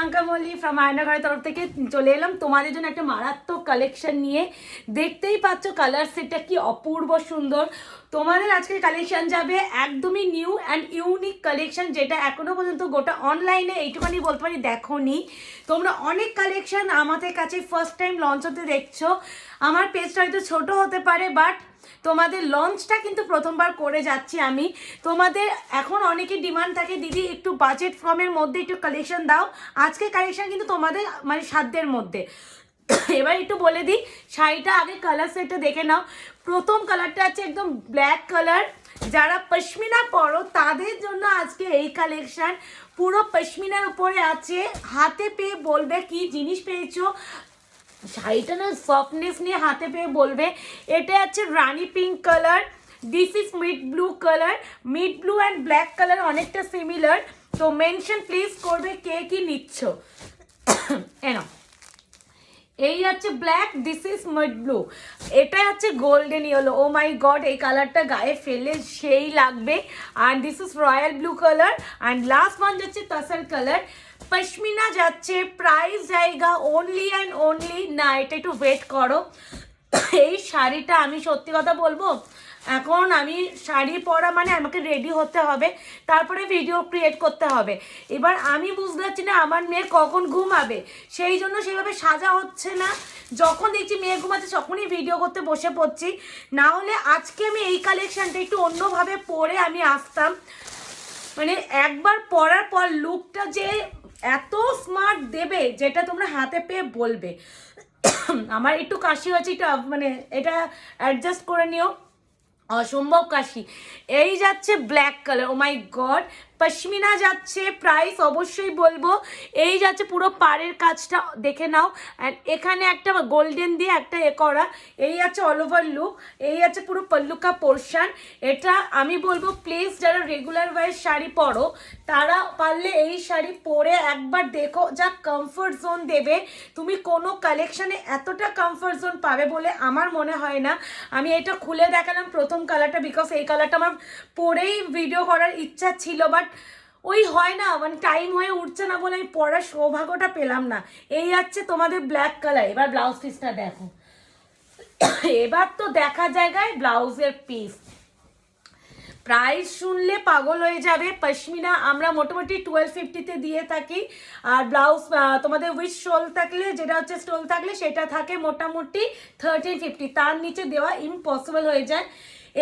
Priyanka Mallick from আয়নাঘরের তরফ থেকে চলে এলাম তোমাদের জন্য একটা মারাত্মক কালেকশন নিয়ে। দেখতেই পাচ্ছ কালার সেটটা কি অপূর্ব সুন্দর। তোমাদের আজকের কালেকশন যাবে একদমই নিউ অ্যান্ড ইউনিক কালেকশন, যেটা এখনো পর্যন্ত গোটা অনলাইনে এইটুখানি বলতে পারি দেখোনি তোমরা। অনেক কালেকশন আমাদের কাছে ফার্স্ট টাইম লঞ্চ হতে দেখছো। আমার পেজটা হয়তো ছোট হতে পারে, বাট তোমাদের লঞ্চটা কিন্তু প্রথমবার করে যাচ্ছি আমি। তোমাদের এখন অনেকের ডিমান্ড থাকে দিদি একটু বাজেট ফর্মের মধ্যে একটু কালেকশন দাও। আজকে কালেকশন কিন্তু তোমাদের মানে সাধ্যের মধ্যে। এবার একটু বলে দিই, শাড়িটা আগে কালার সেটটা দেখে নাও। প্রথম কালারটা আছে একদম ব্ল্যাক কালার। যারা পশমিনা পরো তাদের জন্য আজকে এই কালেকশন। পুরো পশমিনার উপরে আছে, হাতে পেয়ে বলবে কি জিনিস পেয়েছো। শাড়িটা না সফটনেস নিয়ে হাতে পেয়ে বলবে। এটা আছে rani pink colour, this is mid blue colour. Mid blue and black colour অনেকটা সিমিলার। তো মেনশন প্লিজ করবে কে কি নিচ্ছ। এনো এই হচ্ছে black, this is mid blue. এটা হচ্ছে golden yellow. Oh my god, এই কালারটা গায়ে ফেলে সেই লাগবে। আর this is royal blue colour and last one যাচ্ছে তাসার কালার। পশমিনা যাচ্ছে, প্রাইস জায়গা অনলি অ্যান্ড অনলি না, এটা একটু ওয়েট করো। এই শাড়িটা আমি সত্যি কথা বলবো, এখন আমি শাড়ি পরা মানে আমাকে রেডি হতে হবে, তারপরে ভিডিও ক্রিয়েট করতে হবে। এবার আমি বুঝতে পারছি না আমার মেয়ে কখন ঘুমাবে, সেই জন্য সেভাবে সাজা হচ্ছে না। যখন দেখছি মেয়ে ঘুমাচ্ছে তখনই ভিডিও করতে বসে পড়ছি। না হলে আজকে আমি এই কালেকশানটা একটু অন্যভাবে পরে আমি আসতাম। মানে একবার পরার পর লুকটা যে এত স্মার্ট দেবে যেটা তোমরা হাতে পেয়ে বলবে। আমার একটু কাশি হয়েছে, এটা মানে এটা অ্যাডজাস্ট করে নিও, অসম্ভব কাশি। এই যাচ্ছে black colour, O my god. Pashmina যাচ্ছে, প্রাইস অবশ্যই বলবো। এই যাচ্ছে পুরো পাড়ের কাজটা দেখে নাও, অ্যান্ড এখানে একটা গোল্ডেন দিয়ে একটা এ করা। এই আছে অল ওভার লুক, এই আছে পুরো পল্লুকা পোর্শন। এটা আমি বলবো প্লিজ যারা রেগুলার ওয়ার শাড়ি পরো তারা পারলে এই শাড়ি পরে একবার দেখো, যা কমফর্ট জোন দেবে। তুমি কোনো কালেকশানে এতটা কমফর্ট জোন পাবে বলে আমার মনে হয় না। আমি এটা খুলে দেখালাম প্রথম কালারটা, বিকজ এই কালারটা আমার পরেই ভিডিও করার ইচ্ছা ছিল, বাট ওই হয় না, মানে টাইম হয়ে উঠছে না বলে আমি পরার সৌভাগ্যটা পেলাম না। এই যাচ্ছে তোমাদের ব্ল্যাক কালার। এবার ব্লাউজ পিসটা দেখো। এবার তো দেখা জায়গায় ব্লাউজের পিস, প্রাইস শুনলে পাগল হয়ে যাবে। পশমিনা আমরা মোটামুটি 1250-তে দিয়ে থাকি। আর ব্লাউজ তোমাদের উইথ স্টোল থাকলে, যেটা হচ্ছে স্টোল থাকলে সেটা থাকে মোটামুটি 1350। তার নিচে দেওয়া ইম্পসিবল হয়ে যায়।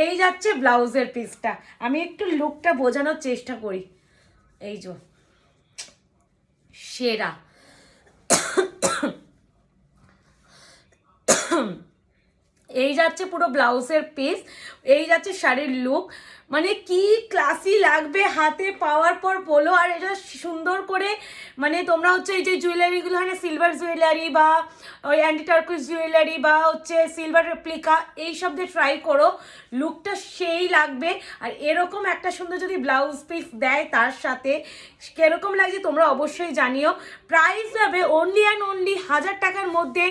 এই যাচ্ছে ব্লাউজের পিসটা। আমি একটু লুকটা বোঝানোর চেষ্টা করি। এই যে সেরা। এই যাচ্ছে পুরো ব্লাউজের পিস, এই যাচ্ছে শাড়ির লুক। মানে কি ক্লাসি লাগবে হাতে পাওয়ার পর বলো। আর এটা সুন্দর করে মানে তোমরা হচ্ছে এই যে জুয়েলারিগুলো হয় না, সিলভার জুয়েলারি বা ওই অ্যান্টি টার্কুইজ জুয়েলারি বা হচ্ছে সিলভার রেপ্লিকা, এইসব দিয়ে ট্রাই করো, লুকটা সেই লাগবে। আর এরকম একটা সুন্দর যদি ব্লাউজ পিস দেয় তার সাথে কীরকম লাগছে তোমরা অবশ্যই জানিও। প্রাইস যাবে অনলি অ্যান্ড অনলি 1000 টাকার মধ্যে,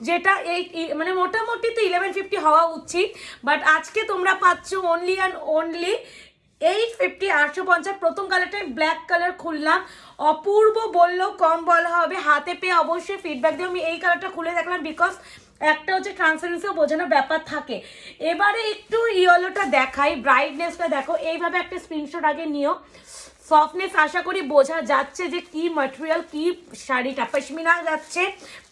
যেটা এই মানে মোটামুটি তো 1150 হওয়া উচিত, বাট আজকে তোমরা পাচ্ছ অনলি অ্যান্ড অনলি 850, 850। প্রথম কালারটা ব্ল্যাক কালার খুললাম, অপূর্ব বললেও কম বলা হবে। হাতে পেয়ে অবশ্যই ফিডব্যাক দিও। আমি এই কালারটা খুলে দেখলাম বিকজ একটা হচ্ছে ট্রান্সপারেন্সিও বোঝানোর ব্যাপার থাকে। এবারে একটু ইয়েলোটা দেখাই, ব্রাইটনেসটা দেখো। এইভাবে একটা স্ক্রিনশট আগে নিও। সফটনেস আশা করি বোঝা যাচ্ছে যে কি ম্যাটেরিয়াল, কি শাড়িটা। পশমিনা যাচ্ছে,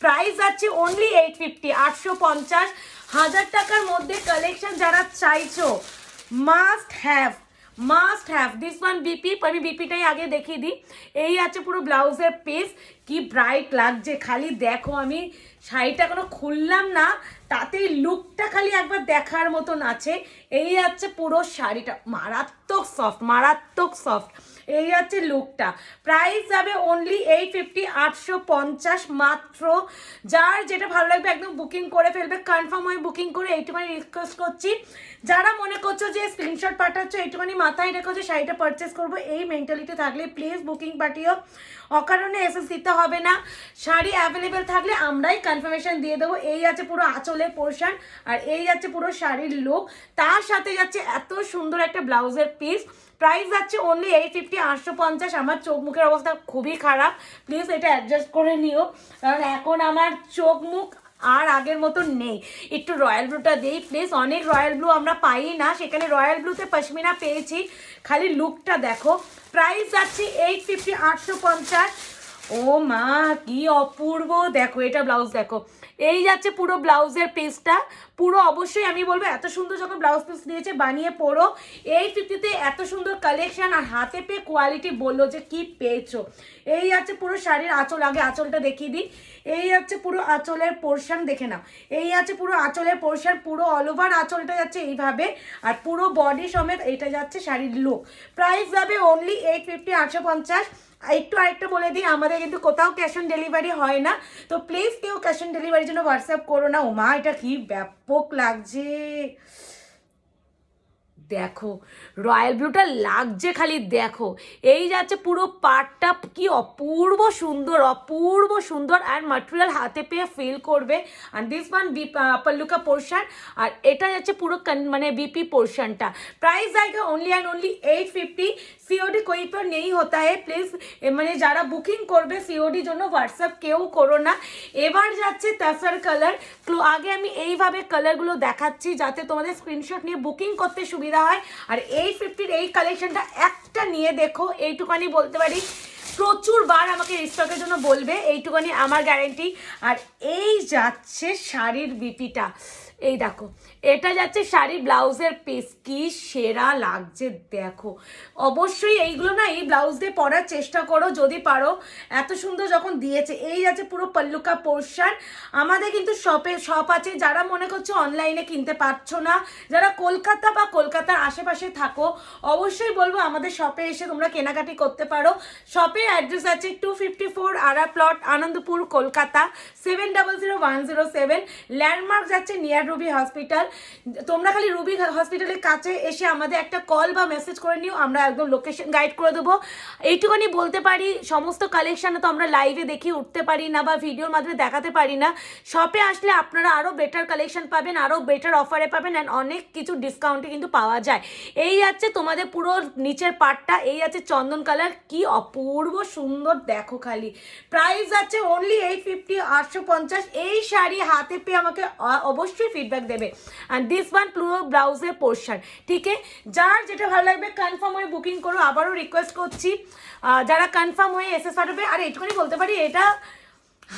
প্রাইস যাচ্ছে অনলি 850, 850। 1000 টাকার মধ্যে কালেকশন যারা চাইছো must have this one. BP, আমি বিপিটাই আগে দেখিয়ে দিই। এই আছে পুরো ব্লাউজের পিস, কি ব্রাইট লাগছে খালি দেখো। আমি শাড়িটা এখনো খুললাম না, তাতেই লুকটা খালি একবার দেখার মতন আছে। এই আছে পুরো শাড়িটা, মারাত্মক সফট, মারাত্মক সফট। এই হচ্ছে লুকটা। প্রাইস যাবে অনলি 850, 850 মাত্র। যার যেটা ভালো লাগবে একদম বুকিং করে ফেলবে, কনফার্ম হয়ে বুকিং করে। এইটুখানি রিকোয়েস্ট করছি, যারা মনে করছো যে স্ক্রিনশট পাঠাচ্ছ এইটুখানি মাথায় রেখো যে শাড়িটা পারচেস করবো, এই মেন্টালিটি থাকলে প্লিজ বুকিং পাঠিও। অকারণে এসএস দিতে হবে না। শাড়ি অ্যাভেলেবেল থাকলে আমরাই কনফার্মেশন দিয়ে দেবো। এই আছে পুরো আঁচলের পোর্শন, আর এই যাচ্ছে পুরো শাড়ির লুক। তার সাথে যাচ্ছে এত সুন্দর একটা ব্লাউজের পিস। প্রাইস যাচ্ছে অনলি 850, 850। আমার চোখ মুখের অবস্থা খুবই খারাপ, প্লিজ এটা অ্যাডজাস্ট করে নিও, কারণ এখন আমার চোখ মুখ আর আগের মতো নেই। একটু রয়্যাল ব্লুটা দিই প্লিজ, অনেক রয়্যাল ব্লু আমরা পাই না, সেখানে রয়্যাল ব্লুতে পশমিনা পেয়েছি। খালি লুকটা দেখো, প্রাইস যাচ্ছে 850, 850। ও মা কি অপূর্ব, দেখো এটা ব্লাউজ দেখো, এই যাচ্ছে পুরো ব্লাউজের পিসটা। পুরো অবশ্যই আমি বলবো এত সুন্দর যখন ব্লাউজ পিস দিয়েছে বানিয়ে পরো। 850-তে এত সুন্দর কালেকশন আর হাতে পেয়ে কোয়ালিটি বললো যে কি পেয়েছো। এই যাচ্ছে পুরো শাড়ির আঁচল, আগে আঁচলটা দেখিয়ে দিই। এই যাচ্ছে পুরো আঁচলের পোর্শন, দেখে নাও, এই আছে পুরো আঁচলের পোর্শন, পুরো অল ওভার আঁচলটা যাচ্ছে এইভাবে, আর পুরো বডি সমেত এটা যাচ্ছে শাড়ির লুক। প্রাইস যাবে অনলি 850, 850। একটু আরেকটা বলে দিই, আমাদের কিন্তু কোথাও ক্যাশ অন ডেলিভারি হয় না, তো প্লিজ কেউ ক্যাশ অন ডেলিভারির জন্য হোয়াটসঅ্যাপ করো না। ও মা এটা কি ব্যাপক লাগছে, দেখো রয়্যাল ব্লুটা লাগছে খালি দেখো। এই যাচ্ছে পুরো পাটটা, কি অপূর্ব সুন্দর, অপূর্ব সুন্দর, আর ম্যাটেরিয়াল হাতে পেয়ে ফিল করবে। আর দিস ওয়ান পল্লুকা পোর্শন, আর এটা যাচ্ছে পুরো মানে বিপি পোর্শনটা। প্রাইস জায়গা অনলি অ্যান্ড অনলি 850। সিওডি कोई पर नहीं होता है, প্লিজ মানে যারা বুকিং করবে সিওডি জন্য হোয়াটসঅ্যাপ কেউ করো না। এবার যাচ্ছে তাসার কালার, আগে আমি এইভাবে কালারগুলো দেখাচ্ছি যাতে তোমাদের স্ক্রিনশট নিয়ে বুকিং করতে সুবিধা হয়। আর 850-র এই কালেকশনটা একটা নিয়ে দেখো, এইটুখানি বলতে পারি, প্রচুর বার আমাকে রিস্টকের জন্য বলবে, এইটুখানি আমার গ্যারেন্টি। আর এই যাচ্ছে শাড়ির বিপিটা, এই দেখো এটা যাচ্ছে শাড়ি ব্লাউজের পিস, কি সেরা লাগছে দেখো। অবশ্যই এইগুলো না এই ব্লাউজ দিয়ে পরার চেষ্টা করো যদি পারো, এত সুন্দর যখন দিয়েছে। এই যাচ্ছে পুরো পল্লুকা পোর্শন। আমাদের কিন্তু শপ আছে, যারা মনে করছো অনলাইনে কিনতে পারছো না, যারা কলকাতা বা কলকাতার আশেপাশে থাকো, অবশ্যই বলবো আমাদের শপে এসে তোমরা কেনাকাটি করতে পারো। শপের অ্যাড্রেস আছে 254 আরা প্লট, আনন্দপুর, কলকাতা 700107। ল্যান্ডমার্ক যাচ্ছে নিয়ার রুবি হসপিটাল। তোমরা খালি রুবি হসপিটালের কাছে এসে আমাদের একটা কল বা মেসেজ করে নিও, আমরা একদম লোকেশন গাইড করে দেবো। এইটুখানি বলতে পারি, সমস্ত কালেকশানে তো আমরা লাইভে দেখিয়ে উঠতে পারি না বা ভিডিওর মাধ্যমে দেখাতে পারি না। শপে আসলে আপনারা আরও বেটার কালেকশন পাবেন, আরও বেটার অফারে পাবেন, অ্যান্ড অনেক কিছু ডিসকাউন্টে কিন্তু পাওয়া যায়। এই যাচ্ছে তোমাদের পুরো নিচের পার্টটা, এই আছে চন্দন কালার, কি অপূর্ব সুন্দর দেখো খালি। প্রাইস যাচ্ছে অনলি 850, 850। এই শাড়ি হাতে পেয়ে আমাকে অবশ্যই ফিডব্যাক দেবে। অ্যান্ড দিস ওয়ান পুরো ব্লাউজের পোর্শন, ঠিক আছে। যার যেটা ভালো লাগবে কনফার্ম হয়ে বুকিং করো। আবারও রিকোয়েস্ট করছি যারা কনফার্ম হয়ে এসে পারবে, আর এইটুকুনি বলতে পারি, এটা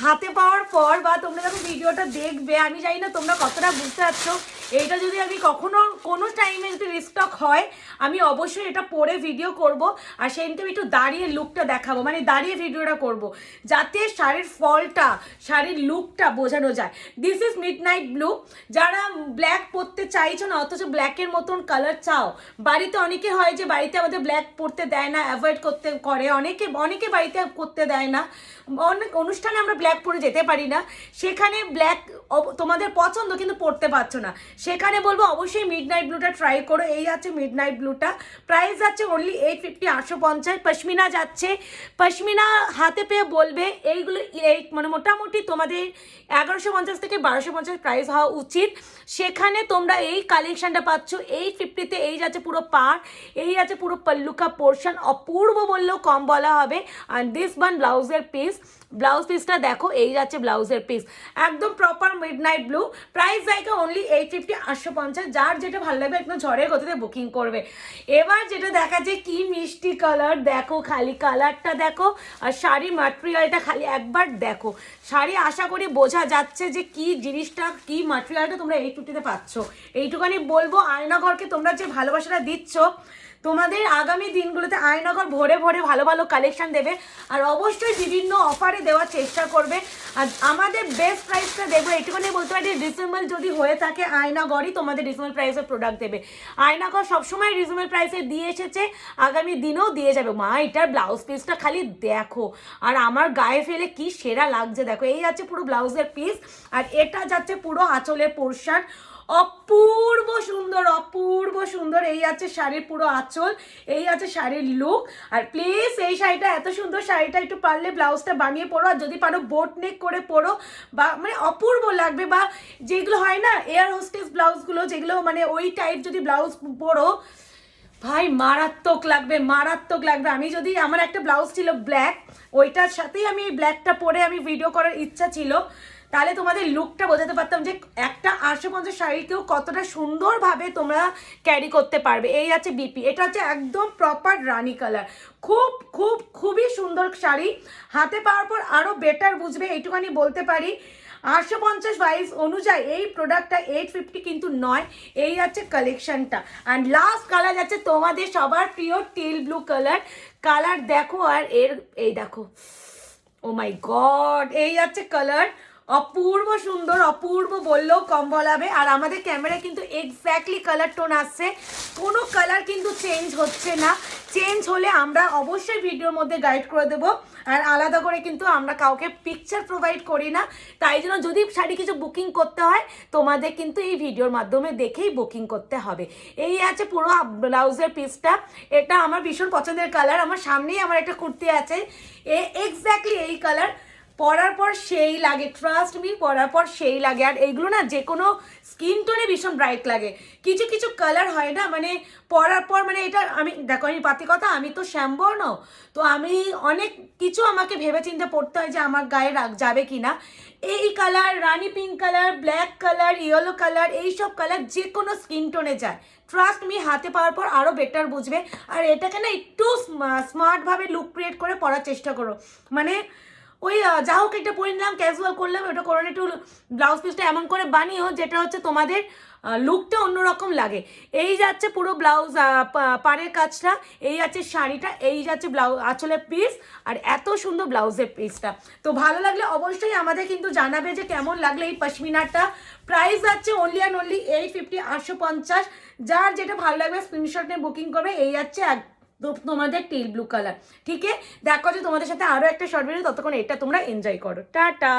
হাতে পাওয়ার পর বা তোমরা যখন ভিডিওটা দেখবে, আমি জানি না তোমরা কতটা বুঝতে পারছো, এইটা যদি আমি কখনো কোনো টাইমে যদি রিস্টক হয়, আমি অবশ্যই এটা পরে ভিডিও করব, আর সেদিনকে আমি একটু দাঁড়িয়ে লুকটা দেখাবো, মানে দাঁড়িয়ে ভিডিওটা করব, যাতে শাড়ির ফলটা, শাড়ির লুকটা বোঝানো যায়। This is midnight blue. যারা ব্ল্যাক পরতে চাইছো না অথচ ব্ল্যাকের মতন কালার চাও, বাড়িতে অনেকে হয় যে বাড়িতে আমাদের ব্ল্যাক পরতে দেয় না, অ্যাভয়েড করতে করে, অনেকে বাড়িতে করতে দেয় না, অনেক অনুষ্ঠানে আমরা ব্ল্যাক পরে যেতে পারি না, সেখানে ব্ল্যাক তোমাদের পছন্দ কিন্তু পরতে পারছো না, সেখানে বলবো অবশ্যই মিডনাইট ব্লুটা ট্রাই করো। এই আছে মিডনাইট ব্লুটা, প্রাইস যাচ্ছে অনলি 850, 850। পশমিনা যাচ্ছে, পশমিনা হাতে পেয়ে বলবে এইগুলো মানে মোটামুটি তোমাদের 1150 থেকে 1250 প্রাইস হওয়া উচিত। সেখানে তোমরা এই কালেকশনটা পাচ্ছ 850-তে। এই যাচ্ছে পুরো পার, এই আছে পুরো পল্লুকা পোর্শন, অপূর্ব বললেও কম বলা হবে। আর দিস ওয়ান ব্লাউজের পিস, ব্লাউজ পিসটা দেখো, এই যাচ্ছে ব্লাউজের পিস, একদম প্রপার মিডনাইট ব্লু। প্রাইস জায়গা অনলি 850, 850। যার যেটা ভালো লাগবে একদম ঝড়ের গতিতে বুকিং করবে। এবার যেটা দেখা যায়, কি মিষ্টি কালার দেখো, খালি কালারটা দেখো, আর শাড়ি ম্যাটেরিয়ালটা খালি একবার দেখো। শাড়ি আশা করি বোঝা যাচ্ছে যে কি জিনিসটা, কি ম্যাটেরিয়ালটা তোমরা 850-তে পাচ্ছ। এইটুখানি বলবো, আয়নাঘরকে তোমরা যে ভালোবাসাটা দিচ্ছ, তোমাদের আগামী দিনগুলোতে আয়নাঘর ভরে ভরে ভালো ভালো কালেকশন দেবে, আর অবশ্যই বিভিন্ন অফারে দেওয়ার চেষ্টা করবে। আর আমাদের বেস্ট প্রাইসটা দেবো, এইটুকুনি বলতে পারি, রিজনেবল যদি হয়ে থাকে আয়নাঘরই তোমাদের রিজনেবল প্রাইসের প্রোডাক্ট দেবে। আয়নাঘর সবসময় রিজনেবল প্রাইসে দিয়ে এসেছে, আগামী দিনেও দিয়ে যাবে। মা এটার ব্লাউজ পিসটা খালি দেখো, আর আমার গায়ে ফেলে কি সেরা লাগছে দেখো। এই আছে পুরো ব্লাউজের পিস, আর এটা যাচ্ছে পুরো আঁচলের পোর্শন, অপূর্ব সুন্দর, অপূর্ব সুন্দর। এই আছে শাড়ির পুরো আঁচল, এই আছে শাড়ির লুক। আর প্লিজ এই শাড়িটা, এত সুন্দর শাড়িটা একটু পারলে ব্লাউজটা বানিয়ে পরো, আর যদি পারো বোট নেক করে পরো, বা মানে অপূর্ব লাগবে। বা যেগুলো হয় না এয়ার হোস্টেস ব্লাউজগুলো, যেগুলো মানে ওই টাইপ যদি ব্লাউজ পরো, ভাই মারাত্মক লাগবে, মারাত্মক লাগবে। আমি যদি, আমার একটা ব্লাউজ ছিল ব্ল্যাক, ওইটার সাথেই আমি এই ব্ল্যাকটা পরে আমি ভিডিও করার ইচ্ছা ছিল, তাহলে তোমাদের লুকটা বোঝাতে পারতাম যে একটা 850 শাড়িকেও কতটা সুন্দরভাবে তোমরা ক্যারি করতে পারবে। এই আছে বিপি, এটা হচ্ছে একদম প্রপার রানী কালার, খুব খুব খুবই সুন্দর শাড়ি। হাতে পাওয়ার পর আরও বেটার বুঝবে, এইটুখানি বলতে পারি। 850 প্রাইস অনুযায়ী এই প্রোডাক্টটা 850 কিন্তু নয়। এই আছে কালেকশনটা। অ্যান্ড লাস্ট কালার যাচ্ছে তোমাদের সবার প্রিয় টিল ব্লু কালার। কালার দেখো, আর এই দেখো, ও মাই গড, এই আছে কালার, অপূর্ব সুন্দর, অপূর্ব বললেও কম বলাবে। আর আমাদের ক্যামেরায় কিন্তু এক্স্যাক্টলি কালার টোন আসছে, কোনো কালার কিন্তু চেঞ্জ হচ্ছে না। চেঞ্জ হলে আমরা অবশ্যই ভিডিওর মধ্যে গাইড করে দেবো। আর আলাদা করে কিন্তু আমরা কাউকে পিকচার প্রোভাইড করি না, তাই জন্য যদি শাড়ি কিছু বুকিং করতে হয় তোমাদের কিন্তু এই ভিডিওর মাধ্যমে দেখেই বুকিং করতে হবে। এই আছে পুরো ব্লাউজের পিসটা, এটা আমার ভীষণ পছন্দের কালার। আমার সামনেই আমার একটা কুর্তি আছে, এক্স্যাক্টলি এই কালার, পরার পর সেই লাগে, ট্রাস্ট মি, পরার পর সেই লাগে। আর এইগুলো না যে কোনো স্কিন টোনে ভীষণ ব্রাইট লাগে। কিছু কিছু কালার হয় না, মানে পরার পর, মানে এটা আমি দেখো, আমি পাতি কথা, আমি তো শ্যামবর্ণ, তো আমি অনেক কিছু আমাকে ভেবে চিন্তে পড়তে হয় যে আমার গায়ে যাবে কি না। এই colour, rani pink colour, black colour, yellow colour, এইসব কালার যে কোনো স্কিন টোনে যায়। ট্রাস্ট মি, হাতে পাওয়ার পর আরও বেটার বুঝবে। আর এটাকে না একটু স্মার্টভাবে লুক ক্রিয়েট করে পরার চেষ্টা করো, মানে ওই যা হোক একটা পরে নিলাম, ক্যাজুয়াল করলাম, ওটা করো না, একটু ব্লাউজ পিসটা এমন করে বানিও যেটা হচ্ছে তোমাদের লুকটা অন্যরকম লাগে। এই যাচ্ছে পুরো ব্লাউজ পাড়ের কাজটা, এই যাচ্ছে শাড়িটা, এই যাচ্ছে ব্লাউজ আঁচলের পিস, আর এত সুন্দর ব্লাউজের পিসটা। তো ভালো লাগলে অবশ্যই আমাদের কিন্তু জানাবে যে কেমন লাগলো এই পশমিনাটা। প্রাইস যাচ্ছে অনলি অ্যান্ড অনলি 850, 850। যার যেটা ভালো লাগবে স্ক্রিনশট নিয়ে বুকিং করবে। এই যাচ্ছে তোমাদের টিল ব্লু কালার। ঠিক আছে, দেখো যে তোমাদের সাথে আরও একটা শর্ট ভিডিও, ততক্ষণ এটা তোমরা এনজয় করো। টাটা।